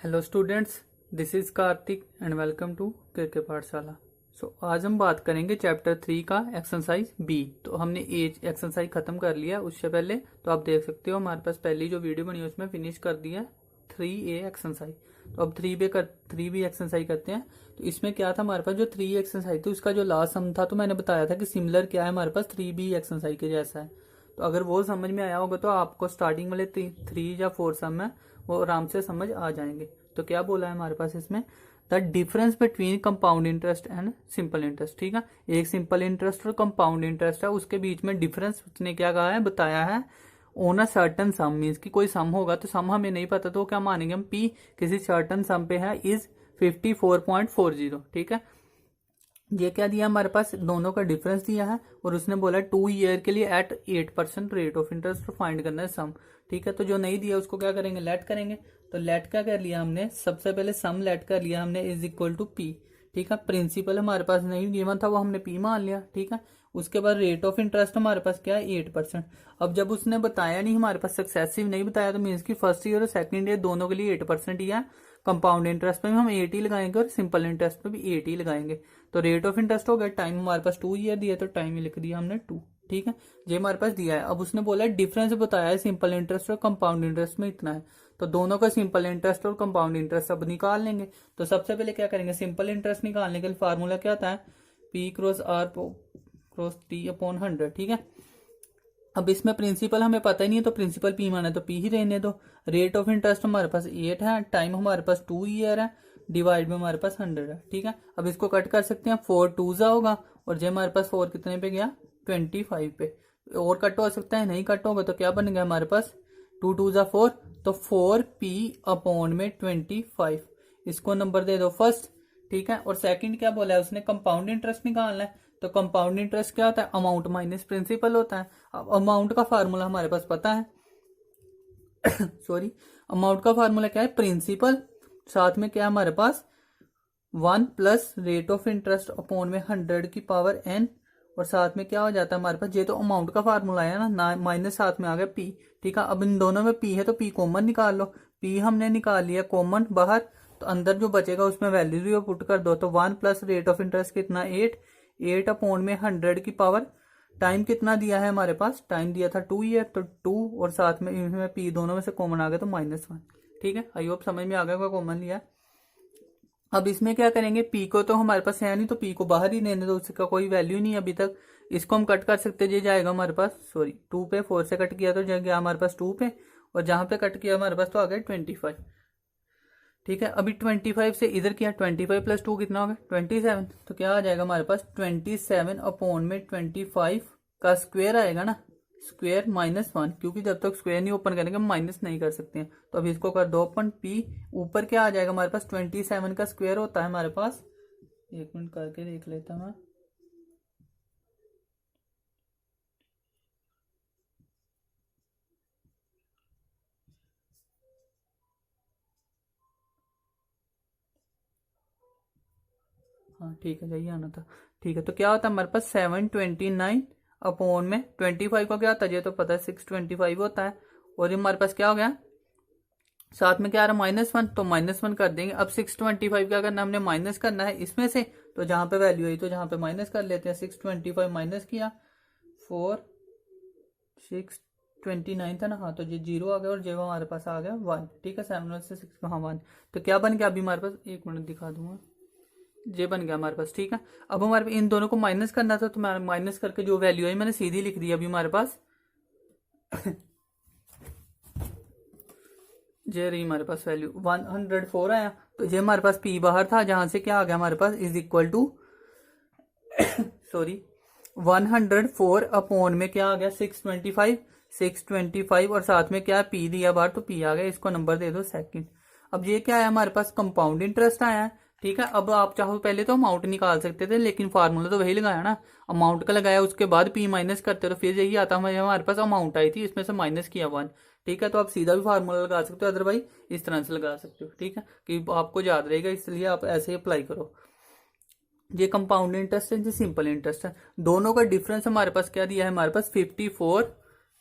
Hello students, this is Kartik and welcome to K Pathshala. आज हम बात करेंगे चैप्टर 3 का एक्सरसाइज बी। तो हमने ए एक्सरसाइज खत्म कर लिया उससे पहले, तो आप देख सकते हो हमारे पास पहली जो वीडियो बनी है उसमें फिनिश कर दिया 3A एक्सरसाइज। तो अब 3B एक्सरसाइज करते हैं। तो इसमें क्या था हमारे पास, जो 3 एक्सरसाइज थी उसका जो लास्ट सम था, तो मैंने बताया था कि सिमिलर क्या है हमारे पास 3B एक्सरसाइज के जैसा है। तो अगर वो समझ में आया होगा तो आपको स्टार्टिंग वाले 3 या 4 सम है वो आराम से समझ आ जाएंगे। तो क्या बोला है हमारे पास इसमें, the difference between compound interest and simple interest. ठीक है, एक सिंपल इंटरेस्ट और कंपाउंड इंटरेस्ट है, उसके बीच में डिफरेंस उसने क्या कहा है, बताया है on a certain some. Means कि कोई सम होगा तो सम हमें नहीं पता तो क्या मानेंगे हम, पी किसी सर्टन सम पे है इज 54.40। ठीक है, ये क्या दिया हमारे पास, दोनों का डिफरेंस दिया है और उसने बोला 2 ईयर के लिए at 8% rate of interest find करना है सम। ठीक है, तो जो नहीं दिया उसको क्या करेंगे, लेट करेंगे। तो लेट क्या कर लिया हमने, सबसे पहले सम लेट कर लिया हमने इज इक्वल टू पी। ठीक है, प्रिंसिपल हमारे पास नहीं गिवन था वो हमने पी मान लिया। ठीक है, उसके बाद रेट ऑफ इंटरेस्ट हमारे पास क्या है 8%। अब जब उसने बताया नहीं हमारे पास, सक्सेसिव नहीं बताया, तो मीन्स की फर्स्ट ईयर और सेकंड ईयर दोनों के लिए 8% ही है। कंपाउंड इंटरेस्ट पे भी हम 8 ही लगाएंगे और सिंपल इंटरेस्ट पे भी 8 ही लगाएंगे। तो रेट ऑफ इंटरेस्ट हो गया, टाइम हमारे पास 2 ईयर दिया तो टाइम ही लिख दिया हमने 2। ठीक है, ये हमारे पास दिया है। अब उसने बोला डिफरेंस बताया है सिंपल इंटरेस्ट और कंपाउंड इंटरेस्ट में इतना है, तो दोनों का सिंपल इंटरेस्ट और कंपाउंड इंटरेस्ट अब निकाल लेंगे। तो सबसे पहले क्या करेंगे, सिंपल इंटरेस्ट निकालने के लिए फार्मूला क्या था, P cross R cross T upon 100। ठीक है, अब इसमें प्रिंसिपल हमें पता ही नहीं है तो प्रिंसिपल पी माना तो पी ही रहने दो। रेट ऑफ इंटरेस्ट हमारे पास 8 है, टाइम हमारे पास 2 ईयर है, डिवाइड में हमारे पास 100 है। ठीक है, अब इसको कट कर सकते हैं, 4 2 जा होगा और जो हमारे पास 4 कितने पे गया 25 पे। और कट हो सकता है, नहीं कट होगा तो क्या बन गया हमारे पास 2 2 जा 4, तो 4p अपॉन में 25। इसको नंबर दे दो फर्स्ट। ठीक है, और सेकंड क्या बोला है उसने, कंपाउंड इंटरेस्ट निकालना है। तो कंपाउंड इंटरेस्ट क्या होता है, अमाउंट माइनस प्रिंसिपल होता है। अब अमाउंट का फार्मूला हमारे पास पता है सॉरी, अमाउंट का फार्मूला क्या है, प्रिंसिपल साथ में क्या है हमारे पास 1 plus rate of interest upon में 100 की पावर n, और साथ में क्या हो जाता है हमारे पास, ये तो अमाउंट का फार्मूला है ना, माइनस साथ में आ गया p। ठीक है, अब इन दोनों में p है तो p कॉमन निकाल लो। p हमने निकाल लिया कॉमन बाहर, तो अंदर जो बचेगा उसमें वैल्यू पुट कर दो। तो 1 प्लस रेट ऑफ इंटरेस्ट कितना 8 अपॉन में 100 की पावर, टाइम कितना दिया है हमारे पास, टाइम दिया था 2 ईयर, तो 2 और साथ में इसमें p दोनों में से कॉमन आ गया तो -1। ठीक है, आई होप समझ में आ गया, कॉमन लिया। अब इसमें क्या करेंगे, पी को तो हमारे पास है नहीं तो पी को बाहर ही रहने दो, उसका कोई वैल्यू नहीं अभी तक। इसको हम कट कर सकते, ये जाएगा हमारे पास, सॉरी 2 पे 4 से कट किया तो गया हमारे पास 2 पे, और जहां पे कट किया हमारे पास तो आ गया 25। ठीक है, अभी 25 से इधर किया, 25 प्लस 2 कितना हो गया 27। तो क्या आ जाएगा हमारे पास 27 अपॉन में 25 का स्क्वायर आएगा ना, स्क्वायर -1, क्योंकि जब तक स्क्वायर नहीं ओपन करेंगे हम माइनस नहीं कर सकते हैं। तो अभी इसको कर दो ओपन, पी ऊपर क्या आ जाएगा हमारे पास 27 का स्क्वायर होता है हमारे पास, 1 मिनट करके देख लेता मैं। हाँ ठीक है, यही आना था। ठीक है, तो क्या होता है हमारे पास 729 अपॉन में 25 का क्या होता है, ये तो पता है 625 होता है। और ये हमारे पास क्या हो गया, साथ में क्या आ रहा है -1, तो -1 कर देंगे। अब 625 क्या करना है, हमने माइनस करना है इसमें से, तो जहां पे वैल्यू आई तो जहां पे माइनस कर लेते हैं। 625 माइनस किया 4 629 था ना, हाँ तो ये 0 आ गया और जो हमारे पास आ गया 1। ठीक है, 7 से 6 हाँ 1, तो क्या बन गया अभी हमारे पास, 1 मिनट दिखा दूंगा, ये बन गया हमारे पास। ठीक है, अब हमारे इन दोनों को माइनस करना था, तो माइनस करके जो वैल्यू आई मैंने सीधी लिख दी अभी हमारे पास ये रही हमारे पास वैल्यू 104 आया। तो ये हमारे पास पी बाहर था, जहां से क्या आ गया हमारे पास is equal to sorry 104 upon में क्या आ गया 625 और साथ में क्या पी दिया बाहर तो पी आ गया, इसको नंबर दे दो सेकंड। अब ये क्या है हमारे पास, कंपाउंड इंटरेस्ट आया है। ठीक है, अब आप चाहो पहले तो अमाउंट निकाल सकते थे, लेकिन फार्मूला तो वही लगाया ना, अमाउंट का लगाया, उसके बाद पी माइनस करते तो फिर यही आता हमारे पास अमाउंट आई थी, इसमें से माइनस किया 1। ठीक है, तो आप सीधा भी फार्मूला लगा सकते हो, अदरवाइज इस तरह से लगा सकते हो। ठीक है, कि आपको याद रहेगा, इसलिए आप ऐसे ही अप्लाई करो। ये कंपाउंड इंटरेस्ट है, ये सिंपल इंटरेस्ट है, दोनों का डिफरेंस हमारे पास क्या दिया है, हमारे पास 54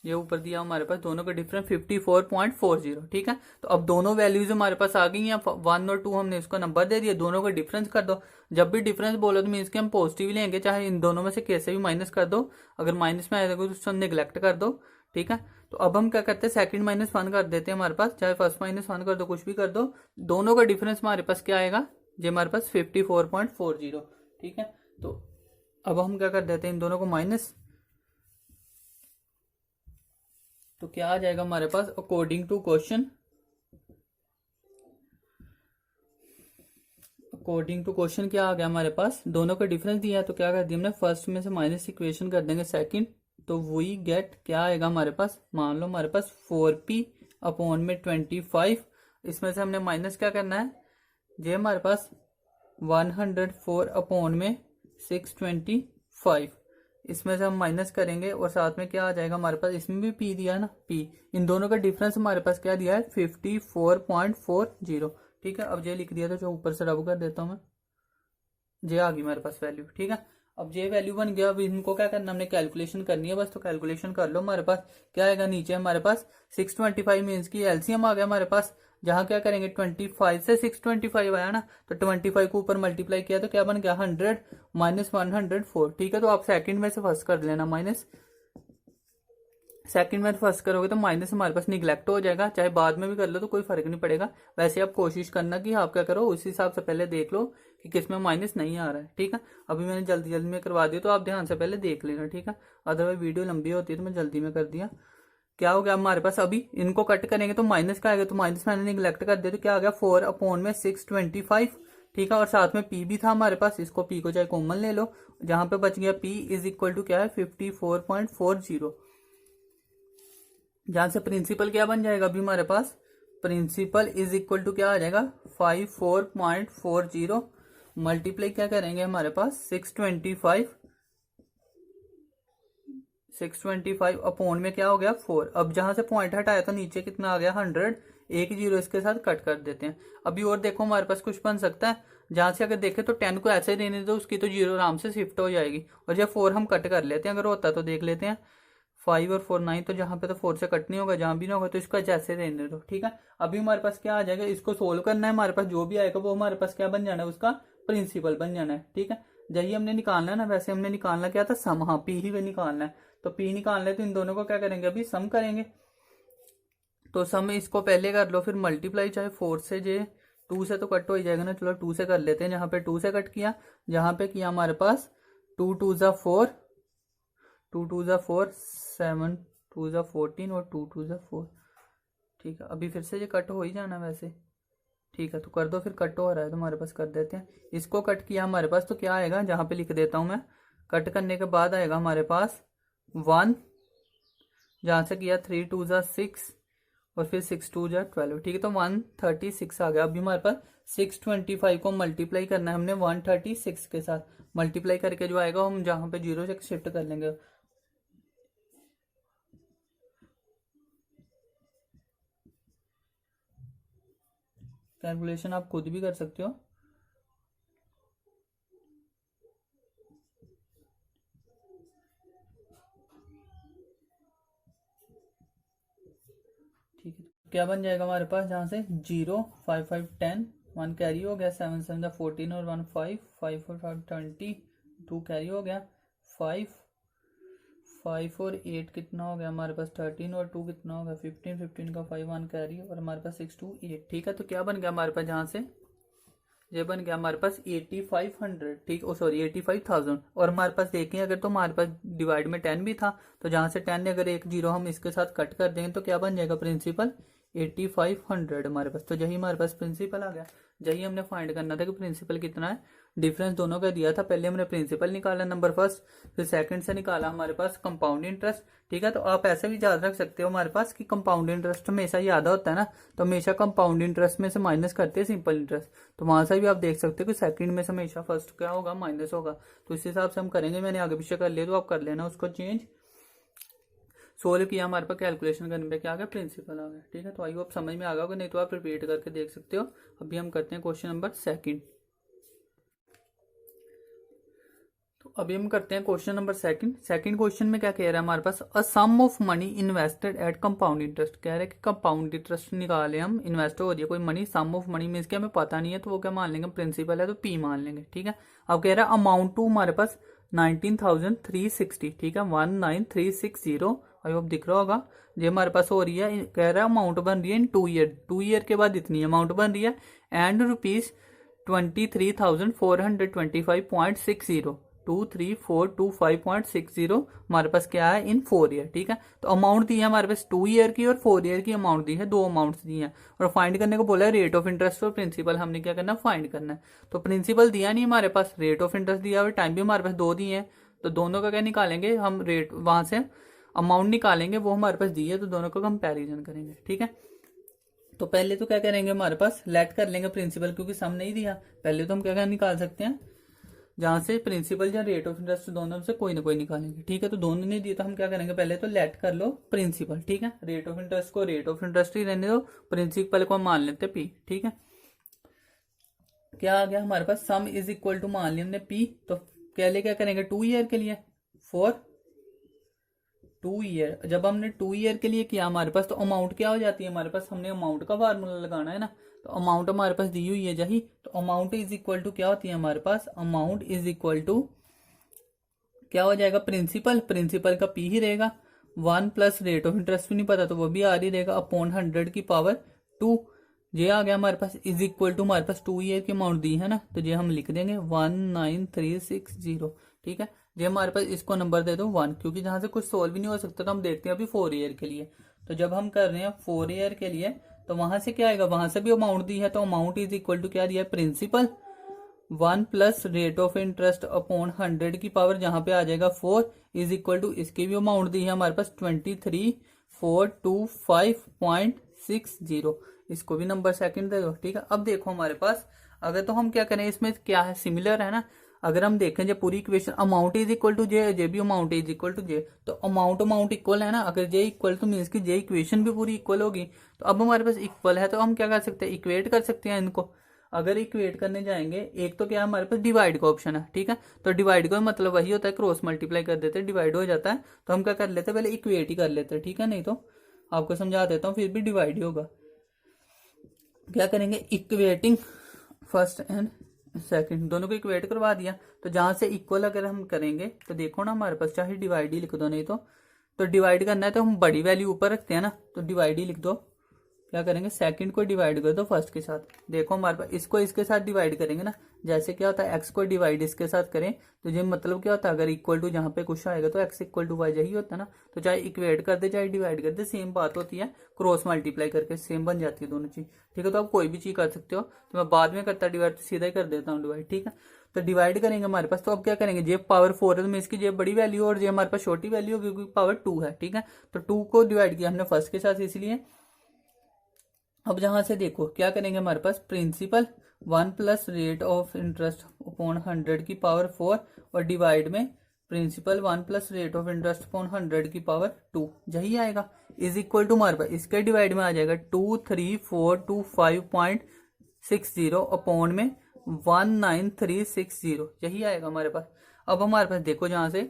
ये ऊपर दिया हमारे पास दोनों का डिफरेंस 54.40। ठीक है, तो अब दोनों वैल्यूज हमारे पास आ गई हैं। 1 और 2 हमने इसको नंबर दे दिया, दोनों का डिफरेंस कर दो। जब भी डिफरेंस बोलो तो मीन्स कि हम पॉजिटिव लेंगे, चाहे इन दोनों में से कैसे भी माइनस कर दो। अगर माइनस में आएगा तो उसको निगलेक्ट कर दो। ठीक है, तो अब हम क्या करते हैं, सेकंड -1 कर देते हैं हमारे पास, चाहे फर्स्ट -1 कर दो, कुछ भी कर दो। दोनों का डिफरेंस हमारे पास क्या आएगा, ये हमारे पास 54.40। ठीक है, तो अब हम क्या कर देते हैं, इन दोनों को माइनस, तो क्या आ जाएगा हमारे पास, अकॉर्डिंग टू क्वेश्चन, क्या आ गया हमारे पास, दोनों का डिफरेंस दिया है तो क्या कर दिया हमने, फर्स्ट में से माइनस इक्वेशन कर देंगे सेकंड, तो वही गेट क्या आएगा हमारे पास, मान लो हमारे पास 4p अपॉन में 25। इसमें से हमने माइनस क्या करना है, ये हमारे पास 104 अपॉन में 625, इसमें से हम माइनस करेंगे और साथ में क्या आ जाएगा हमारे पास, इसमें भी p दिया है ना, p, इन दोनों का डिफरेंस हमारे पास क्या दिया है, 54.40। ठीक है, अब ये लिख दिया, तो जो ऊपर से रब कर देता हूं मैं, ये आ गई हमारे पास वैल्यू। ठीक है, अब ये वैल्यू बन गया। अब इनको क्या करना, हमने कैलकुलेशन करनी है बस, तो कैलकुलेशन कर लो। हमारे पास क्या आएगा, नीचे हमारे पास 625 मीन्स की एलसीएम आ गया हमारे पास, जहां क्या करेंगे 25 से 625 आया ना, तो 25 को ऊपर मल्टीप्लाई किया तो क्या बन गया 100 माइनस 104। ठीक है, तो आप सेकंड में से फर्स्ट कर लेना, माइनस सेकंड में फर्स्ट करोगे तो माइनस हमारे पास निगलेक्ट हो जाएगा, चाहे बाद में भी कर लो तो कोई फर्क नहीं पड़ेगा। वैसे आप कोशिश करना कि आप क्या करो, उस हिसाब से पहले देख लो कि किसमें माइनस नहीं आ रहा है। ठीक है, अभी मैंने जल्दी जल्दी में करवा दिया, तो आप ध्यान से पहले देख लेना। ठीक है, अदरवाइज वीडियो लंबी होती है, तो मैं जल्दी में कर दिया। क्या हो गया हमारे पास, अभी इनको कट करेंगे तो माइनस का आएगा, तो माइनस मैंने निगलेक्ट कर दिया, तो क्या आ गया 4 अपॉन में 625। ठीक है, और साथ में पी भी था हमारे पास, इसको पी को चाहे कॉमन ले लो, जहां पे बच गया पी इज इक्वल टू क्या है 54.40। जहां से प्रिंसिपल क्या बन जाएगा, अभी हमारे पास प्रिंसिपल इज इक्वल टू क्या आ जाएगा 54.40 मल्टीप्लाई क्या करेंगे हमारे पास 625 अपॉन में क्या हो गया 4। अब जहां से पॉइंट हटाया तो नीचे कितना आ गया 100, एक जीरो इसके साथ कट कर देते हैं। अभी और देखो हमारे पास कुछ बन सकता है, जहां से अगर देखें तो 10 को ऐसे ही रहने दो, उसकी तो जीरो आराम से शिफ्ट हो जाएगी, और जब 4 हम कट कर लेते हैं, अगर होता तो देख लेते हैं 5 और 4 9, तो जहां पे तो 4 से कट नहीं होगा, जहां भी ना होगा तो इसका जैसे रहने दो। ठीक है, अभी हमारे पास क्या आ जाएगा, इसको सोल्व करना है, हमारे पास जो भी आएगा वो हमारे पास क्या बन जाना है, उसका प्रिंसिपल बन जाना है। ठीक है, यही हमने निकालना है ना, वैसे हमने निकालना क्या था, सम, हाँ पी ही निकालना है, तो पी निकालना है तो इन दोनों को क्या करेंगे, अभी सम करेंगे। तो सम इसको पहले कर लो, फिर मल्टीप्लाई, चाहे 4 से, जे 2 से तो कट हो ही जाएगा ना, चलो 2 से कर लेते हैं। जहां पे 2 से कट किया, जहां पे किया हमारे पास 2 2 जा 4, 2 2 जा 4, 7 2 जा 14 और 2 2 जा 4। ठीक है, अभी फिर से ये कट हो ही जाना वैसे। ठीक है, तो कर दो, फिर कट हो रहा है तो हमारे पास कर देते हैं। इसको कट किया हमारे पास, तो क्या आएगा, जहां पे लिख देता हूं मैं, कट करने के बाद आएगा हमारे पास 1, जहां से किया 3 2 जा 6 और फिर 6 2 जा 12। ठीक है, तो 136 आ गया। अभी हमारे पास 625 को मल्टीप्लाई करना है हमने 136 के साथ, मल्टीप्लाई करके जो आएगा हम जहां पे जीरो से शिफ्ट कर लेंगे। कैलकुलेशन आप खुद भी कर सकते हो। ठीक है, क्या बन जाएगा हमारे पास, जहां से 0 5 5 10, 1 कैरी हो गया, 7 7 14 और 1 5 5 और 5 20, 2 कैरी हो गया, 5 5 और 8 कितना हो गया हमारे पास 13 और 2 कितना हो गया 15, 15 का 5 1 कैरी और हमारे पास 6 2 8। ठीक है, तो क्या बन गया हमारे पास, जहां से ये बन गया हमारे पास 8500। ठीक, ओ सॉरी 85,000। और हमारे पास देखें अगर, तो हमारे पास डिवाइड में 10 भी था, तो जहां से 10 ने अगर एक जीरो हम इसके साथ कट कर देंगे तो क्या बन जाएगा प्रिंसिपल 8500 हमारे पास। तो यही हमारे पास प्रिंसिपल आ गया। यही हमने फाइंड करना था कि प्रिंसिपल कितना है, डिफरेंस दोनों का दिया था। पहले हमने प्रिंसिपल निकाला नंबर फर्स्ट, फिर सेकंड से निकाला हमारे पास कंपाउंड इंटरेस्ट। ठीक है, तो आप ऐसे भी याद रख सकते हो हमारे पास कि कंपाउंड इंटरेस्ट हमेशा याद होता है ना, तो हमेशा कंपाउंड इंटरेस्ट में से माइनस करते हैं सिंपल इंटरेस्ट। तो वहां से भी आप देख सकते हो कि सेकंड में से हमेशा फर्स्ट क्या होगा, माइनस होगा। तो इस हिसाब से हम करेंगे, मैंने आगे पीछे कर लिया तो आप कर लेना उसको चेंज। सोल्व किया, हमारे पास कैलकुलेशन करने पे क्या आ गया, प्रिंसिपल आ गया। ठीक है, तो आई होप समझ में आ गया होगा, नहीं तो आप रिपीट करके देख सकते हो। अभी हम करते हैं क्वेश्चन नंबर सेकंड। तो अभी हम करते हैं क्वेश्चन नंबर सेकंड क्वेश्चन में क्या कह रहा है हमारे पास, a sum of money invested at compound interest. कह रहा है कि कंपाउंड इंटरेस्ट निकाले हम, इन्वेस्ट हो रही है कोई money, sum of money means कि हमें पता नहीं है तो वो क्या मान लेंगे, प्रिंसिपल है तो पी मान लेंगे। ठीक है, अब कह रहा है अमाउंट टू हमारे पास 19,360। ठीक है, 19,360 आई होप दिख रहा होगा, ये हमारे पास हो रही है। कह रहा है अमाउंट बन रही है इन 2 ईयर के बाद इतनी अमाउंट बन रही है एंड रुपीज 23,425.60 23425.60 हमारे पास क्या है इन 4 ईयर। ठीक है, तो अमाउंट दी है हमारे पास 2 ईयर की और 4 ईयर की अमाउंट दी है, दो अमाउंट्स दी हैं और फाइंड करने को बोला है रेट ऑफ इंटरेस्ट और प्रिंसिपल। हमने क्या करना है, फाइंड करना है। तो प्रिंसिपल दिया नहीं हमारे पास, रेट ऑफ इंटरेस्ट दिया और टाइम भी हमारे पास दो दिए हैं, तो दोनों का क्या निकालेंगे हम, रेट वहां से अमाउंट निकालेंगे, वो हमारे पास दी है तो दोनों का कंपेरिजन करेंगे। ठीक है, तो पहले तो क्या करेंगे हमारे पास, लेट कर लेंगे प्रिंसिपल, क्योंकि सम नहीं दिया। पहले तो हम क्या निकाल सकते हैं, जहां से प्रिंसिपल या रेट ऑफ इंटरेस्ट दोनों से कोई ना कोई निकालेंगे। ठीक है, तो दोनों नहीं दिए तो हम क्या करेंगे, पहले तो लेट कर लो प्रिंसिपल। ठीक है, रेट ऑफ इंटरेस्ट को रेट ऑफ इंटरेस्ट ही रहने दो, प्रिंसिपल को मान लेते पी। ठीक है, क्या आ गया हमारे पास, सम इज इक्वल टू मान लिया हमने पी, तो पहले क्या करेंगे 2 ईयर के लिए, फॉर 2 ईयर। जब हमने 2 ईयर के लिए किया हमारे पास, तो अमाउंट क्या हो जाती है हमारे पास, हमने अमाउंट का फार्मूला लगाना है ना, तो अमाउंट हमारे पास दी हुई है जही, तो अमाउंट इज इक्वल टू क्या होती है हमारे पास, अमाउंट इज इक्वल टू क्या हो जाएगा, प्रिंसिपल का पी ही रहेगा, 1 प्लस रेट ऑफ इंटरेस्ट भी नहीं पता तो वो भी आर ही रहेगा, अपॉन 100 की पावर 2। ये आ गया हमारे पास, इज इक्वल टू हमारे पास 2 ईयर की अमाउंट दी है ना, तो ये हम लिख देंगे 19,360। ठीक है, ये हमारे पास इसको नंबर दे दो 1, क्योंकि जहां से कुछ सोल्व भी नहीं हो सकता तो हम देखते हैं अभी 4 ईयर के लिए। तो जब हम कर रहे हैं 4 ईयर के लिए, तो वहां से क्या आएगा, वहां से भी अमाउंट दी है, तो अमाउंट इज इक्वल टू क्या दिया है, principal 1 plus rate of interest upon 100 की पावर जहां पे आ जाएगा 4 इज इक्वल टू, इसकी भी अमाउंट दी है हमारे पास 23,425.60। इसको भी नंबर सेकंड दे दो। ठीक है, अब देखो हमारे पास, अगर तो हम क्या करें, इसमें क्या है, सिमिलर है ना। अगर हम देखें जो पूरी equation, amount is equal to j भी amount is equal to j, तो अमाउंट इक्वल है ना। अगर जे इक्वल टू मीन्स की जे इक्वेशन भी पूरी इक्वल होगी, तो अब हमारे पास इक्वल है तो हम क्या कर सकते हैं, इक्वेट कर सकते हैं इनको। अगर इक्वेट करने जाएंगे, एक तो क्या हमारे पास डिवाइड का ऑप्शन है। ठीक है, तो डिवाइड का मतलब वही होता है, क्रॉस मल्टीप्लाई कर देते हैं, डिवाइड हो जाता है, तो हम क्या कर लेते हैं, पहले इक्वेट ही कर लेते हैं। ठीक है, नहीं तो आपको समझा देता हूँ, फिर भी डिवाइड ही होगा। क्या करेंगे, इक्वेटिंग फर्स्ट एंड सेकंड दोनों को इक्वेट करवा दिया, तो जहां से इक्वल अगर हम करेंगे तो देखो ना हमारे पास, चाहे डिवाइड ही लिख दो, नहीं तो डिवाइड करना है तो हम बड़ी वैल्यू ऊपर रखते हैं ना, तो डिवाइड ही लिख दो। क्या करेंगे, सेकंड को डिवाइड कर दो फर्स्ट के साथ। देखो हमारे पास इसको इसके साथ डिवाइड करेंगे ना, जैसे क्या होता है एक्स को डिवाइड इसके साथ करें तो ये मतलब क्या होता है, अगर इक्वल टू जहां पे कुछ आएगा तो एक्स इक्वल टू वाई यही होता है ना। तो चाहे इक्वेट कर दे चाहे डिवाइड कर दे, सेम बात होती है, क्रॉस मल्टीप्लाई करके सेम बन जाती है दोनों चीज। ठीक है, तो आप कोई भी चीज कर सकते हो, तो मैं बाद में करता डिवाइड, तो सीधा ही कर देता हूँ डिवाइड। ठीक है, तो डिवाइड करेंगे हमारे पास, तो अब क्या करेंगे, जे पावर 4 है तो इसकी जे बड़ी वैल्यू और जे हमारे पास छोटी वैल्यू क्योंकि पावर 2 है। ठीक है, तो 2 को डिवाइड किया हमने फर्स्ट के साथ इसलिए। अब जहां से देखो क्या करेंगे हमारे पास, principal 1 plus rate of interest upon 100 की पावर 4 और डिवाइड में principal 1 plus rate of interest upon 100 की पावर 2 यही आएगा, इज इक्वल टू हमारे पास इसके डिवाइड में आ जाएगा 23425.60 अपॉन में 19360 यही आएगा हमारे पास। अब हमारे पास देखो जहां से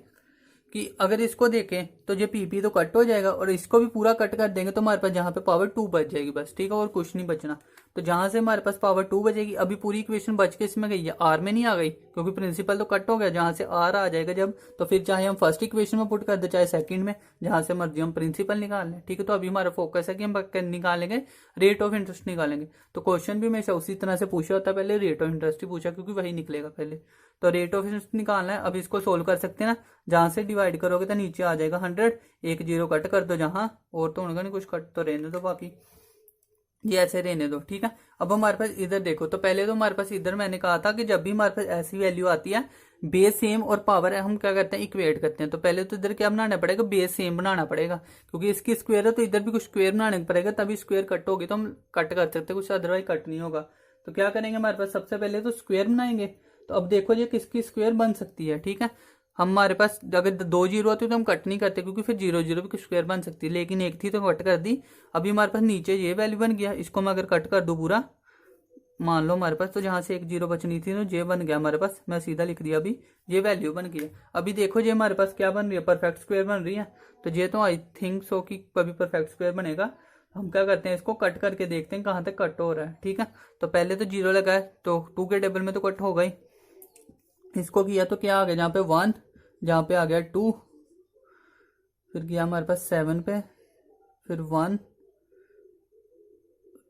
कि अगर इसको देखें तो ये पीपी तो कट हो जाएगा और इसको भी पूरा कट कर देंगे तो हमारे पास जहां पे पावर 2 बच जाएगी बस। ठीक है, और कुछ नहीं बचना। तो जहां से हमारे पास पावर 2 बचेगी, अभी पूरी इक्वेशन बच के इसमें गई है, आर में नहीं आ गई क्योंकि प्रिंसिपल तो कट हो गया। जहां से आर आ जाएगा जब, तो फिर चाहे हम फर्स्ट इक्वेशन में पुट कर दे चाहे सेकंड में, जहां से मर्जी हम प्रिंसिपल निकाल लें। ठीक है, तो अभी हमारा फोकस है कि हम निकालेंगे रेट ऑफ इंटरेस्ट निकालेंगे। तो क्वेश्चन भी हमेशा उसी तरह से पूछा होता है, पहले रेट ऑफ इंटरेस्ट ही पूछा क्योंकि वही निकलेगा पहले। तो रेट ऑफ इंटरेस्ट निकालना है, अब इसको सोल्व कर सकते हैं ना। जहां से डिवाइड करोगे तो नीचे आ जाएगा 100, एक जीरो कट कर दो जहां, और तो उनका नहीं कुछ कट तो रहने दो, बाकी ये ऐसे रहने दो। ठीक है, अब हमारे पास इधर देखो, तो पहले तो हमारे पास इधर मैंने कहा था कि जब भी हमारे पास ऐसी वैल्यू आती है बेस सेम और पावर है, हम क्या करते हैं इक्वेट करते हैं। तो पहले तो इधर क्या बनाना पड़ेगा, बेस सेम बनाना पड़ेगा क्योंकि इसकी स्क्वायर है तो इधर भी कुछ स्क्वायर बनाना पड़ेगा, तभी स्क्वायर कट होगी तो हम कट कर सकते हैं, कुछ अदरवाइज कट नहीं होगा। तो क्या करेंगे हमारे पास सबसे पहले तो स्क्वायर बनाएंगे। तो अब देखो ये किसकी स्क्वायर बन सकती है। ठीक है, हमारे पास अगर 2 जीरो होती तो हम कट नहीं करते क्योंकि फिर 0 0 भी स्क्वायर बन सकती है, लेकिन एक थी तो कट कर दी। अभी हमारे पास नीचे ये वैल्यू बन गया, इसको मैं अगर कट कर दूं पूरा मान लो हमारे पास, तो जहां से एक जीरो बचनी थी तो जे बन गया हमारे पास, मैं सीधा लिख दिया अभी, ये वैल्यू बन गई है। अभी देखो जे हमारे पास क्या बन रही है, परफेक्ट स्क्वायर बन रही है। तो ये तो आई थिंक सो कि कभी परफेक्ट स्क्वायर बनेगा। हम क्या करते हैं, इसको कट करके देखते हैं कहाँ तक कट हो रहा है। ठीक है, तो पहले तो जीरो लगा है तो 2 के टेबल में तो कट हो गई। इसको किया तो क्या आ गया, जहाँ पे 1, जहाँ पे आ गया 2, फिर किया हमारे पास 7 पे, फिर 1,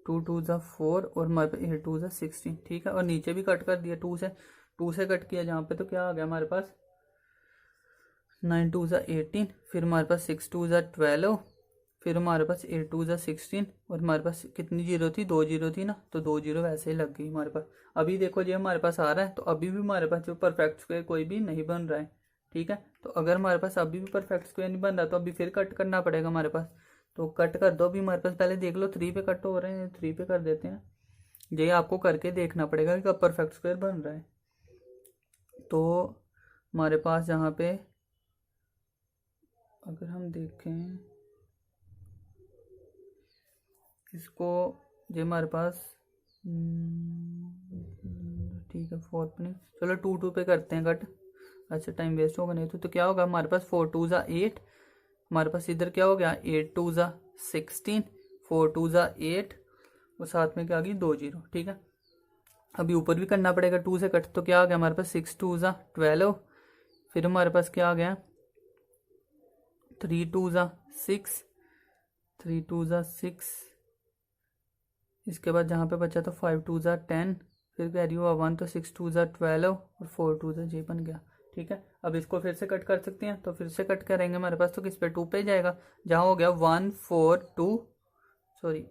2 2 ज़ा 4 और हमारे पास 8 2 ज़ा 16। ठीक है, और नीचे भी कट कर दिया 2 से कट किया जहाँ पे, तो क्या आ गया हमारे पास 9 2 ज़ा 18, फिर हमारे पास 6 2 ज़ा 12, फिर हमारे पास 8 2 ज़ा 16, और हमारे पास कितनी जीरो थी, 2 जीरो थी ना, तो 2 जीरो वैसे ही लग गई हमारे पास। अभी देखो ये हमारे पास आ रहा है, तो अभी भी हमारे पास जो परफेक्ट स्क्वायर कोई भी नहीं बन रहा है। ठीक है, तो अगर हमारे पास अभी भी परफेक्ट स्क्वायर नहीं बन रहा तो अभी फिर कट करना पड़ेगा हमारे पास। तो कट कर दो अभी हमारे पास, पहले देख लो 3 पे कट हो रहे हैं, 3 पे कर देते हैं। ये आपको करके देखना पड़ेगा कि कब परफेक्ट स्क्वायर बन रहा है। तो हमारे पास जहाँ पे अगर हम देखें इसको, ये हमारे पास ठीक है 4 पे नहीं, चलो 2 2 पे करते हैं कट। अच्छा टाइम वेस्ट होगा नहीं तो क्या होगा हमारे पास 4 2 ज़ा 8, हमारे पास इधर क्या हो गया 8 2 ज़ा 16, 4 2 ज़ा 8 और साथ में क्या आ गई 2 जीरो। ठीक है, अभी ऊपर भी करना पड़ेगा 2 से कट, तो क्या आ गया हमारे पास 6 2 ज़ा 12, फिर हमारे पास क्या आ गया 3 2 ज़ा 6, 3 2 ज़ा 6, इसके बाद जहाँ पे बचा तो 5 2 ज़ा 10, फिर कैरी हुआ 1 तो 6 2 ज़ा 12 और 4 2 ज़ा जे बन गया। ठीक है, अब इसको फिर से कट कर सकते हैं, तो फिर से कट करेंगे हमारे पास तो किस पे 2 पे जाएगा, जहाँ हो गया 1 4 2, सॉरी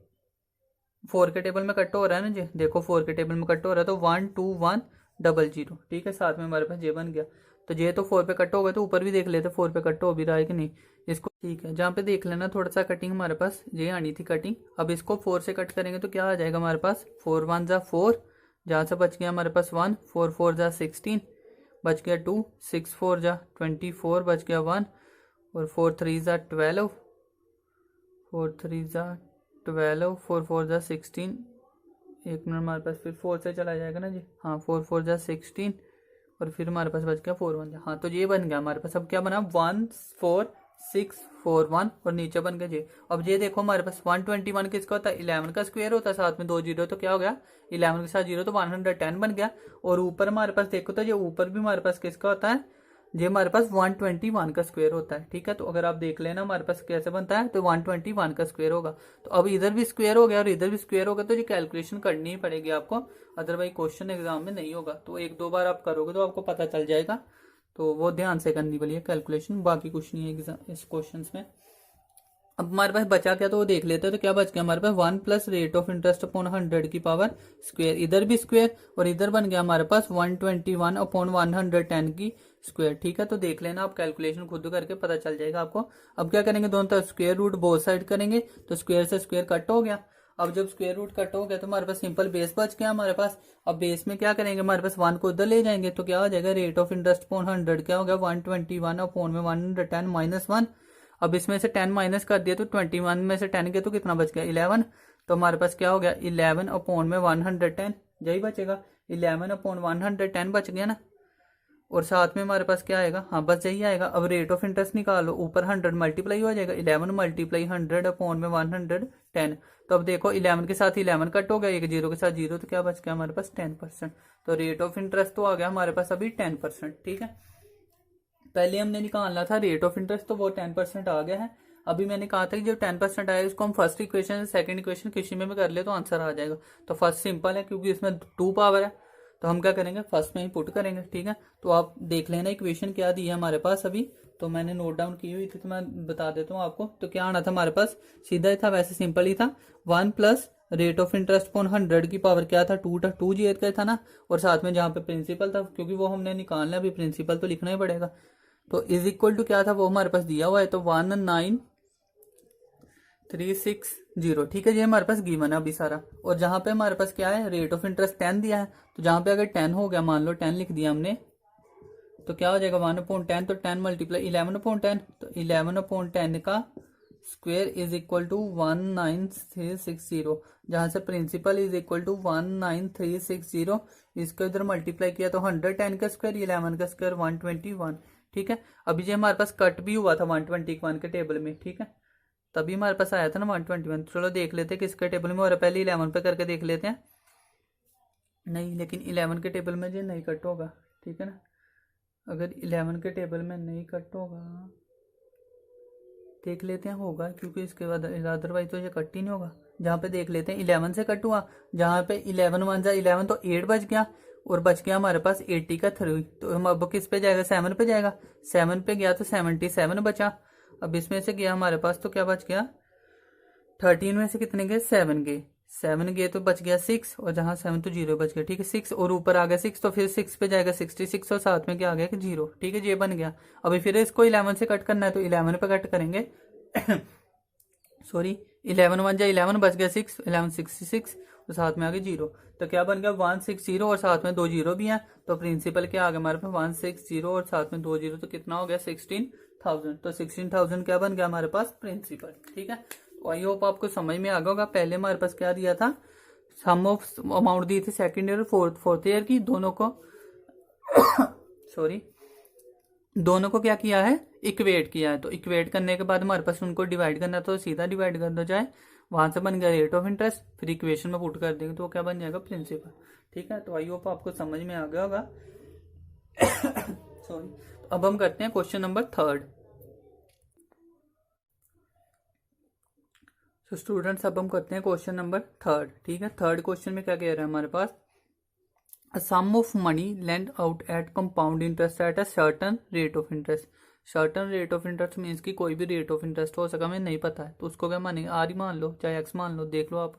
4 के टेबल में कट हो रहा है ना जी, देखो 4 के टेबल में कट हो रहा है तो 1 2 1 0 0। ठीक है, साथ में हमारे पास जे बन गया। तो जे तो 4 पे कट हो गए, तो ऊपर भी देख लेते 4 पे कट हो भी रहा है कि नहीं इसको। ठीक है, जहाँ पे देख लेना थोड़ा सा कटिंग हमारे पास ये आनी थी कटिंग। अब इसको 4 से कट करेंगे तो क्या आ जाएगा हमारे पास 4 1 ज़ा 4, जहाँ से बच गया हमारे पास 1, 4 4 ज़ा 16, बच गया 2, 6 4 ज़ा 24, बच गया 1 और 4 3 ज़ा 12, 4 3 ज़ा 12, 4 4 ज़ा 16, एक मिनट हमारे पास फिर 4 से चला जाएगा ना जी, हाँ 4 4 ज़ा 16 और फिर हमारे पास बच गया 4 1 ज़ा, हाँ तो ये बन गया हमारे पास। अब क्या बना 1 4 6 4 1 और नीचे बन गया जी। अब ये देखो हमारे पास 121 किसका होता है, 11 का स्क्वायर होता है, साथ में 2 जीरो, तो क्या हो गया 11 के साथ जीरो तो 110 बन गया। और ऊपर हमारे पास देखो तो ये ऊपर भी हमारे पास किसका होता है, ये हमारे पास 121 का स्क्वायर होता है। ठीक है, तो अगर आप देख लेना हमारे पास कैसे बनता है, तो 121 का स्क्वायर होगा। तो अब इधर भी स्क्वायर हो गया और इधर भी स्क्वायर होगा, तो ये कैलकुलेशन करनी ही पड़ेगी आपको, अदरवाइज क्वेश्चन एग्जाम में नहीं होगा। तो 1 2 बार आप करोगे तो आपको पता चल जाएगा, तो वो ध्यान से करनी पड़ेगी कैलकुलेशन, बाकी कुछ नहीं है एग्जाम इस क्वेश्चन में। अब हमारे पास बचा क्या, तो वो देख लेते हैं। तो क्या बच गया हमारे पास 1 plus rate of interest upon 100 की पावर स्क्वायर, इधर भी स्क्वायर और इधर बन गया हमारे पास 121 अपॉन 110 की स्क्वायर। ठीक है, तो देख लेना आप, कैलकुलेशन खुद करके पता चल जाएगा आपको। अब क्या करेंगे, दोनों तरफ स्क्वायर रूट बोथ साइड करेंगे, तो स्क्वायर से स्क्वायर कट हो गया। अब जब स्क्वायर रूट कट हो गया तो हमारे पास सिंपल बेस बच गया हमारे पास। अब बेस में क्या करेंगे, हमारे पास 1 को उधर ले जाएंगे, तो क्या हो जाएगा रेट ऑफ इंटरेस्ट अपॉन 100 क्या हो गया 121 अपॉन में 110 माइनस 1। अब इसमें से 10 माइनस कर दिया तो 21 में से 10 के तो कितना बच गया 11, तो हमारे पास क्या हो गया 11 अपॉन में 110, यही बचेगा 11 अपॉन 110 बच गया ना। और साथ में हमारे पास क्या आएगा, हाँ बस यही आएगा। अब रेट ऑफ इंटरेस्ट निकालो, ऊपर 100 मल्टीप्लाई हो जाएगा, 11 मल्टीप्लाई 100 अपॉन में 110। तो अब देखो 11 के साथ 11 कट हो गया, एक जीरो के साथ जीरो, तो क्या बच गया हमारे पास 10%। तो रेट ऑफ इंटरेस्ट तो आ गया हमारे पास अभी 10%। ठीक है, पहले हमने निकालना था रेट ऑफ इंटरेस्ट, तो वो 10% आ गया है। अभी मैंने कहा था कि जब 10% आया उसको हम फर्स्ट इक्वेशन सेकंड इक्वेशन किसी में भी कर ले तो आंसर आ जाएगा। तो फर्स्ट सिंपल है क्योंकि इसमें 2 पावर है, तो हम क्या करेंगे फर्स्ट में ही पुट करेंगे। ठीक है, तो आप देख लेना इक्वेशन क्या दी है हमारे पास अभी, तो मैंने नोट डाउन की हुई थी तो मैं बता देता हूँ आपको। तो क्या आना था हमारे पास, सीधा ही था, वैसे सिंपल ही था। 1 plus rate of interest upon 100 की पावर क्या था 2 था, 2 जी का था ना, और साथ में जहाँ पे प्रिंसिपल था, क्योंकि वो हमने निकालना है अभी, प्रिंसिपल तो लिखना ही पड़ेगा। तो इज इक्वल टू क्या था वो हमारे पास दिया हुआ है, तो 19360। ठीक है, ये हमारे पास गिवन है अभी सारा। और जहां पे हमारे पास क्या है रेट ऑफ इंटरेस्ट 10 दिया है, तो जहां पे अगर 10 हो गया, मान लो 10 लिख दिया हमने, तो क्या हो जाएगा 1/10, तो 10 मल्टीप्लाई 11/10, तो 11/10 का स्क्वेयर इज इक्वल टू 19360, जहां से प्रिंसिपल इज इक्वल टू 19360, इसको इधर मल्टीप्लाई किया तो 110 का स्क्वायर, 11 का स्क्वायर 121। ठीक है, अभी जो हमारे पास कट भी हुआ था 121 के टेबल में, ठीक है, तभी हमारे पास आया था ना 121। चलो देख लेते हैं किसके टेबल में हो रहा है, पहले 11 पे करके देख लेते हैं। नहीं, लेकिन 11 के टेबल में ये नहीं कट होगा, ठीक है ना, अगर 11 के टेबल में नहीं कट होगा, देख लेते हैं होगा, क्योंकि इसके बाद अदरवाइज तो ये कट ही नहीं होगा। जहाँ पे देख लेते हैं 11 से कट हुआ, जहाँ पे 11 वन जा 11 तो 8 बच गया, और बच गया हमारे पास 80 का 3, तो हम अब किस पे जाएगा, 7 पे जाएगा, 7 पे गया तो 77 बचा। अब इसमें से गया हमारे पास तो क्या बच गया, 13 में से कितने गए, 7 गए, 7 गए तो बच गया 6, और जहाँ 7 तो 0 बच गया, ठीक है, 6 और ऊपर आ गया 6, तो फिर 6 पे जाएगा 66, और साथ में क्या आ गया कि 0, ठीक है, ये बन गया। अभी फिर इसको 11 से कट करना है तो 11 पे कट करेंगे सॉरी, 11 वन जा 11 बच गया 6, 11 66, और साथ में आ गया 0, तो क्या बन गया 160, और साथ में 2 0 भी हैं, तो प्रिंसिपल क्या आ गया हमारे पास 160, और साथ में 2 0, तो कितना हो गया 16,000, तो 16,000 क्या बन गया हमारे पास प्रिंसिपल। ठीक है, आई होप आपको समझ में आ गया होगा। पहले हमारे पास क्या दिया था, सम ऑफ अमाउंट दी थी सेकंड ईयर और फोर्थ ईयर की, दोनों को सॉरी दोनों को क्या किया है, इक्वेट किया है, तो इक्वेट करने के बाद हमारे पास उनको डिवाइड करना, तो सीधा डिवाइड कर दो जाए, वहां से बन गया रेट ऑफ इंटरेस्ट, फिर इक्वेशन में पुट कर देंगे तो वो क्या बन जाएगा प्रिंसिपल। ठीक है, तो आई होप आपको समझ में आ गया होगा सॉरी, तो अब हम करते हैं क्वेश्चन नंबर 3। तो स्टूडेंट्स अब हम करते हैं क्वेश्चन नंबर 3। ठीक है, थर्ड क्वेश्चन में क्या कह रहा है हमारे पास, a sum of money lent out at compound interest at a certain rate of interest। certain rate of interest means कि कोई भी रेट ऑफ इंटरेस्ट हो सका, हमें नहीं पता है तो उसको क्या मानेंगे, आर ही मान लो चाहे एक्स मान लो, देख लो आप।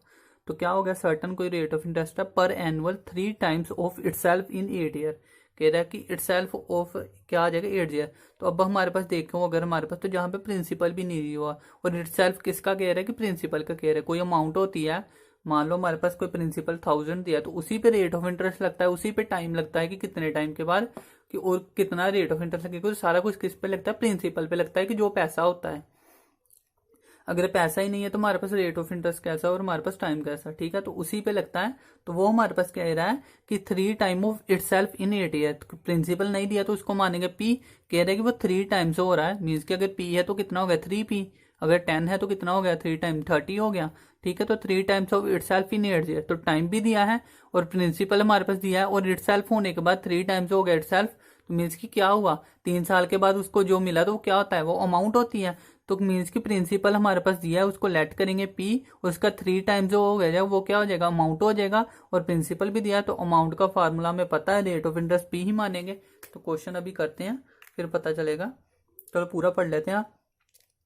तो क्या हो गया, सर्टन कोई रेट ऑफ इंटरेस्ट है पर annual 3 times of itself in 8 year, कह रहा है कि इटसेल्फ ऑफ क्या आ जाएगा 8 ईयर। तो अब हमारे पास देखो अगर हमारे पास, तो जहाँ पे प्रिंसिपल भी नहीं हुआ, और इटसेल्फ किसका कह रहा है कि प्रिंसिपल का कह रहा है, कोई अमाउंट होती है, मान लो हमारे पास कोई प्रिंसिपल 1000 दिया, तो उसी पे रेट ऑफ इंटरेस्ट लगता है, उसी पे टाइम लगता है कि कितने टाइम के बाद कि और कितना रेट ऑफ इंटरेस्ट लगेगा, तो सारा कुछ किस पे लगता है, प्रिंसिपल पे लगता है, कि जो पैसा होता है। अगर पैसा ही नहीं है तो हमारे पास रेट ऑफ इंटरेस्ट कैसा और हमारे पास टाइम कैसा, ठीक है, तो उसी पे लगता है। तो वो हमारे पास कह रहा है कि 3 time of itself in 8 year, principal नहीं दिया तो उसको मानेंगे पी, कह रहा है कि वो 3 टाइम्स हो रहा है, मीन्स कि अगर पी है तो कितना हो गया 3p, अगर 10 है तो कितना हो गया 3 टाइम 30 हो गया। ठीक है, तो 3 times of itself in 8 year, तो टाइम भी दिया है और प्रिंसिपल हमारे पास दिया है, और इट सेल्फ होने के बाद 3 टाइम्स हो गया इट सेल्फ, तो मीन्स की क्या हुआ, 3 साल के बाद उसको जो मिला तो वो क्या होता है, वो अमाउंट होती है। तो मीन्स की प्रिंसिपल हमारे पास दिया है, उसको लेट करेंगे पी, उसका 3 टाइम्स जो हो गया वो क्या हो जाएगा, अमाउंट हो जाएगा, और प्रिंसिपल भी दिया है, तो अमाउंट का फार्मूला हमें पता है, रेट ऑफ इंटरेस्ट पी ही मानेंगे। तो क्वेश्चन अभी करते हैं फिर पता चलेगा, चलो पूरा पढ़ लेते हैं।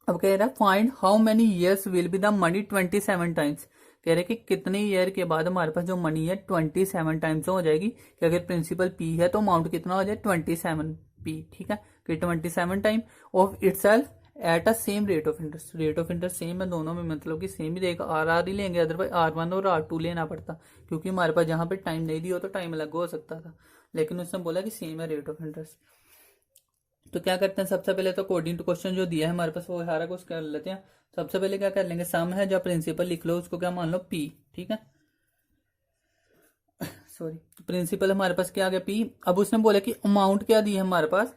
अब कह रहा है find how many years will be the money 27 times, कह रहे कि कितने ईयर के बाद हमारे पास जो मनी है 27 टाइम्स हो जाएगी, कि अगर प्रिंसिपल पी है तो अमाउंट कितना हो जाए 27p। ठीक है, कि 27 time of itself at a same rate of interest, rate of interest same है दोनों में, मतलब कि सेम ही रहेगा, आर ही लेंगे, अदरवाइज R1 और R2 लेना पड़ता, क्योंकि हमारे पास जहां पे टाइम नहीं दिया हो तो टाइम अलग हो सकता था, लेकिन उसने बोला कि सेम है रेट ऑफ इंटरेस्ट। तो क्या करते हैं, सबसे पहले तो अकॉर्डिंग टू क्वेश्चन जो दिया है हमारे पास वो सारा कुछ कर लेते हैं। सबसे पहले क्या कर लेंगे, सम है जो प्रिंसिपल लिख लो, उसको क्या मान लो पी। ठीक है, सॉरी, प्रिंसिपल हमारे पास क्या आ गया पी। अब उसने बोला कि अमाउंट क्या दी है हमारे पास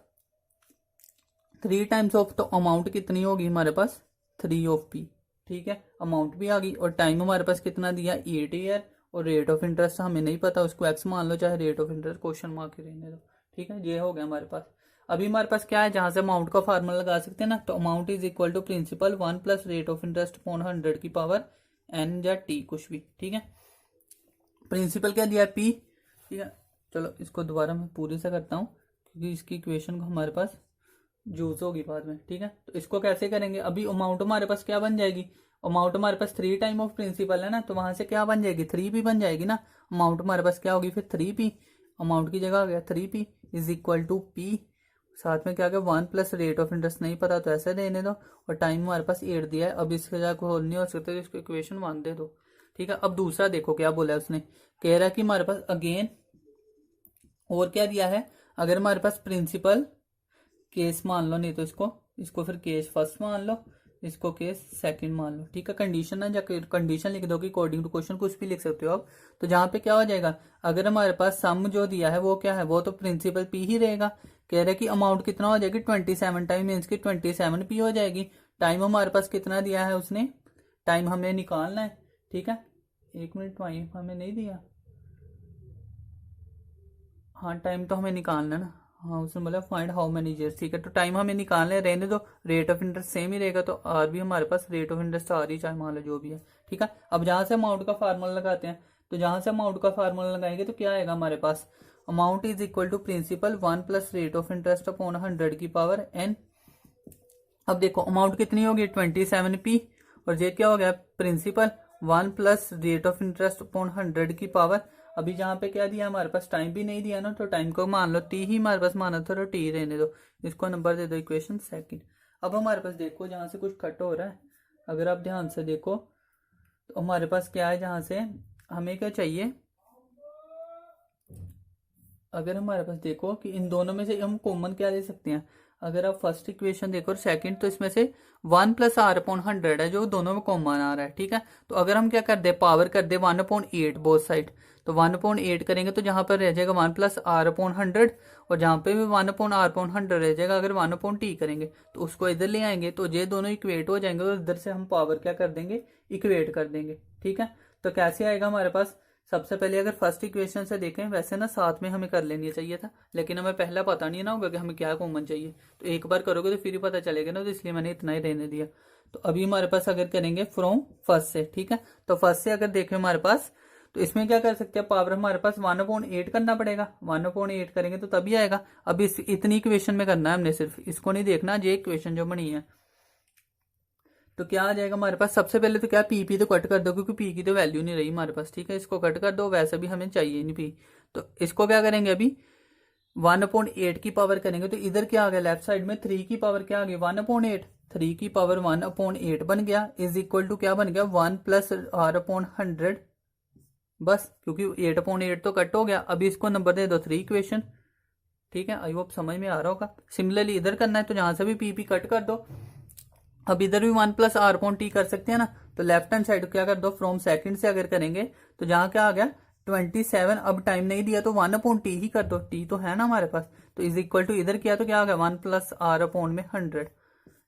3 टाइम्स ऑफ, तो अमाउंट कितनी होगी हमारे पास 3 ऑफ पी। ठीक है, अमाउंट भी आ गई, और टाइम हमारे पास कितना दिया 8 ईयर, और रेट ऑफ इंटरेस्ट हमें नहीं पता, उसको एक्स मान लो, चाहे rate of interest question mark ही रहने दो। ठीक है, ये हो गया हमारे पास। अभी हमारे पास क्या है, जहां से अमाउंट का फार्मूला लगा सकते हैं ना, तो amount is equal to principal 1 plus rate of interest upon 100 की पावर n या t कुछ भी। ठीक है, प्रिंसिपल क्या दिया p। ठीक है, चलो इसको दोबारा मैं पूरी से करता हूँ, क्योंकि इसकी इक्वेशन को हमारे पास यूज होगी बाद में। ठीक है, तो इसको कैसे करेंगे, अभी अमाउंट हमारे पास क्या बन जाएगी, अमाउंट हमारे पास 3 टाइम ऑफ प्रिंसिपल है ना, तो वहां से क्या बन जाएगी 3p बन जाएगी ना, अमाउंट हमारे पास क्या होगी फिर 3p, अमाउंट की जगह आ गया 3p is equal to p, साथ में क्या गया 1 प्लस रेट ऑफ इंटरेस्ट नहीं पता तो ऐसे देने दो, और टाइम हमारे पास 8 दिया है। अब इसके जगह होल नहीं हो सकता, तो इसको इक्वेशन 1 दे दो। ठीक है, अब दूसरा देखो क्या बोला है उसने, कह रहा है कि हमारे पास अगेन और क्या दिया है, अगर हमारे पास प्रिंसिपल केस मान लो, नहीं तो इसको फिर केस फर्स्ट मान लो, इसको केस सेकंड मान लो, ठीक है। कंडीशन ना, या कंडीशन लिख दो कि अकॉर्डिंग टू क्वेश्चन, कुछ भी लिख सकते हो आप। तो जहाँ पे क्या हो जाएगा, अगर हमारे पास सम जो दिया है वो क्या है, वो तो प्रिंसिपल पी ही रहेगा। कह रहे हैं कि अमाउंट कितना हो जाएगी 27 टाइम, मीन्स की 27 पी हो जाएगी। टाइम हमारे पास कितना दिया है उसने, टाइम हमें निकालना है, ठीक है। 1 मिनट टाइम हमें नहीं दिया, हाँ टाइम तो हमें निकालना है ना, हाँ उसने बोला फाइंड हाउ मेनी ईयर्स, ठीक है। तो टाइम हमें निकालना है, रहने दो, रेट ऑफ इंटरेस्ट सेम ही रहेगा, तो आर भी हमारे पास रेट ऑफ इंटरेस्ट आर ही चाहे मान लो जो भी है, ठीक है। अब जहाँ से अमाउंट का फार्मूला लगाते हैं, तो जहाँ से अमाउंट का फार्मूला लगाएंगे तो क्या आएगा हमारे पास, amount is equal to principal 1 plus rate of interest upon 100 की पावर n। अब देखो अमाउंट कितनी होगी 27p, और ये क्या हो गया principal 1 plus rate of interest upon 100 की पावर। अभी जहाँ पे क्या दिया हमारे पास, टाइम भी नहीं दिया ना, तो टाइम को मान लो टी ही हमारे पास माना था, तो टी रहने दो, इसको नंबर दे दो इक्वेशन सेकंड। अब हमारे पास देखो जहाँ से कुछ कट हो रहा है, अगर आप ध्यान से देखो तो हमारे पास क्या है, जहाँ से हमें क्या चाहिए, अगर हमारे पास देखो कि इन दोनों में से हम कॉमन क्या ले सकते हैं, अगर आप फर्स्ट इक्वेशन देखो और सेकंड, तो इसमें से 1 प्लस आर अपॉन 100 है जो दोनों में कॉमन आ रहा है, ठीक है। तो अगर हम क्या कर दे, पावर कर दे 1/8 बोथ साइड, तो 1/8 करेंगे तो जहां पर रह जाएगा 1 प्लस आर अपॉन 100, और जहां पे भी 1/r/100 रह जाएगा। अगर 1/t करेंगे तो उसको इधर ले आएंगे, तो ये दोनों इक्वेट हो जाएंगे, और इधर से हम पावर क्या कर देंगे, इक्वेट कर देंगे, ठीक है। तो कैसे आएगा हमारे पास, सबसे पहले अगर फर्स्ट इक्वेशन से देखें, वैसे ना साथ में हमें कर लेनी चाहिए था, लेकिन हमें पहला पता नहीं ना होगा कि हमें क्या कॉमन चाहिए, तो एक बार करोगे तो फिर ही पता चलेगा ना, तो इसलिए मैंने इतना ही रहने दिया। तो अभी हमारे पास अगर करेंगे फ्रॉम फर्स्ट से, ठीक है, तो फर्स्ट से अगर देखें हमारे पास, तो इसमें क्या कर सकते हैं, पावर हमारे पास 1/8 करना पड़ेगा, 1/8 करेंगे तो तभी आएगा। अब इस इतनी इक्वेशन में करना है हमने, सिर्फ इसको नहीं देखना, ये इक्वेशन जो बनी है, तो क्या आ जाएगा हमारे पास, सबसे पहले तो क्या पी तो कट कर दो, क्योंकि पी की तो वैल्यू नहीं रही हमारे पास, ठीक है, इसको कट कर दो, वैसे भी हमें चाहिए नहीं पी। तो इसको क्या करेंगे, अभी 1/8 की पावर करेंगे, तो इधर क्या आ गया, लेफ्ट साइड में 3 की पावर क्या आ गई 1/8, 3 की पावर 1/8 बन गया, इज इक्वल टू क्या बन गया 1 प्लस आर अपॉन 100, बस, क्योंकि 8/8 तो कट हो गया। अभी इसको नंबर दे दो 3 इक्वेशन, ठीक है, आई होप समझ में आ रहा होगा। सिमिलरली इधर करना है, तो जहां से भी पी कट कर दो, अब इधर भी 1 प्लस आर अपॉन टी कर सकते हैं ना, तो लेफ्ट हैंड साइड क्या कर दो, फ्रॉम सेकंड से अगर करेंगे तो जहां क्या आ गया 27, अब टाइम नहीं दिया तो 1 अपॉन टी ही कर दो, टी तो है ना हमारे पास, तो इज इक्वल टू इधर किया तो क्या आ गया 1 प्लस आर अपॉन में 100,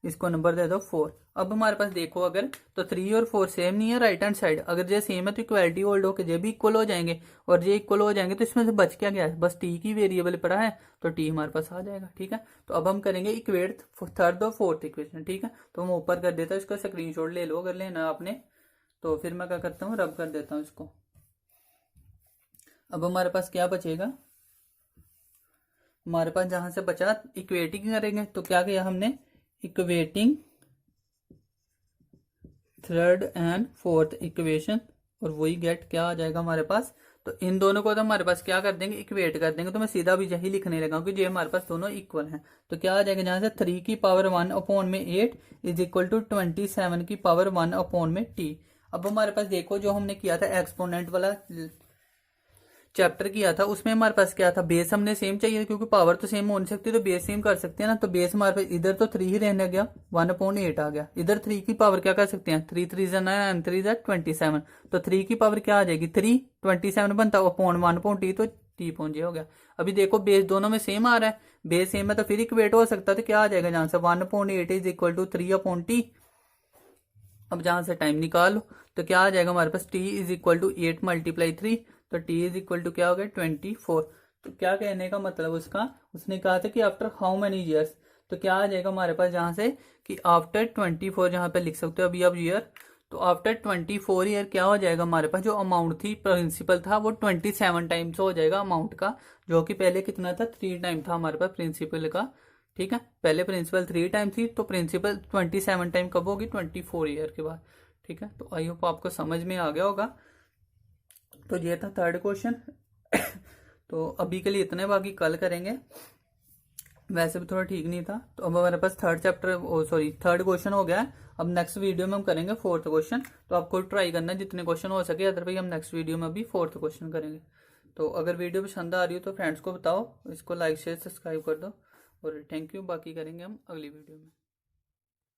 इसको नंबर दे दो 4। अब हमारे पास देखो अगर, तो 3 और 4 सेम नहीं है राइट हैंड साइड, अगर ये सेम है तो इक्वलिटी होल्ड होकर ये भी इक्वल हो जाएंगे, और ये इक्वल हो जाएंगे, तो इसमें से बच क्या गया है, बस टी की वेरिएबल पड़ा है, तो टी हमारे पास आ जाएगा, ठीक है। तो अब हम करेंगे इक्वेट थर्ड और फोर्थ इक्वेशन, ठीक है। तो हम ऊपर कर देता हूँ, इसका स्क्रीनशॉट ले लो अगर लेना आपने, तो फिर मैं क्या करता हूँ, रब कर देता हूँ इसको। अब हमारे पास क्या बचेगा, हमारे पास जहां से बचा इक्वेटिंग करेंगे, तो क्या किया हमने, equating third and fourth equation, और वही गेट क्या आ जाएगा हमारे पास। तो इन दोनों को तो हमारे पास क्या कर देंगे, इक्वेट कर देंगे, तो मैं सीधा भी यही लिखने लगा क्योंकि ये हमारे पास दोनों इक्वल हैं। तो क्या आ जाएगा, जहां से 3 की पावर 1 अपॉन में 8 इज इक्वल टू 27 की पावर 1 अपॉन में टी। अब हमारे पास देखो जो हमने किया था एक्सपोनेंट वाला चैप्टर किया था, उसमें हमारे पास क्या था, बेस हमने सेम चाहिए, क्योंकि पावर तो सेम हो नहीं सकती, तो बेस सेम कर सकते हैं ना। तो बेस हमारे पास इधर तो 3 ही रहने गया, 1/8 आ गया, इधर 3 की पावर क्या कर सकते हैं, 3 3 9 3 27, तो 3 की पावर क्या आ जाएगी 3, 27 बनता अपॉन 1/t, तो टी पहुंच हो गया। अभी देखो बेस दोनों में सेम आ रहा है, बेस सेम है तो फिर इक्वेट हो सकता है, तो क्या आ जाएगा जहां से 1/8 इज इक्वल टू 3/t। अब जहां से टाइम निकाल लो, तो क्या आ जाएगा हमारे पास, t इज इक्वल टू 8 × 3, तो t इज इक्वल टू क्या हो गया 24। तो क्या कहने का मतलब उसका, उसने कहा था कि आफ्टर हाउ मेनी ईयर्स, तो क्या आ जाएगा हमारे पास जहां से कि आफ्टर 24, जहां पे लिख सकते हो अभी अब ईयर, तो आफ्टर 24 ईयर क्या हो जाएगा हमारे पास, जो अमाउंट थी प्रिंसिपल था वो 27 टाइम्स हो जाएगा अमाउंट का, जो कि पहले कितना था 3 टाइम था हमारे पास प्रिंसिपल का, ठीक है। पहले प्रिंसिपल 3 टाइम थी, तो प्रिंसिपल 27 टाइम कब होगी 24 ईयर के बाद, ठीक है। तो आई होप आपको समझ में आ गया होगा। तो ये था थर्ड क्वेश्चन। तो अभी के लिए इतने, बाकी कल करेंगे, वैसे भी थोड़ा ठीक नहीं था। तो अब हमारे पास थर्ड क्वेश्चन हो गया है। अब नेक्स्ट वीडियो में हम करेंगे फोर्थ क्वेश्चन, तो आपको ट्राई करना है जितने क्वेश्चन हो सके, अदरवाइज हम नेक्स्ट वीडियो में भी फोर्थ क्वेश्चन करेंगे। तो अगर वीडियो पसंद आ रही हो तो फ्रेंड्स को बताओ, इसको लाइक शेयर सब्सक्राइब कर दो, और थैंक यू, बाकी करेंगे हम अगली वीडियो में।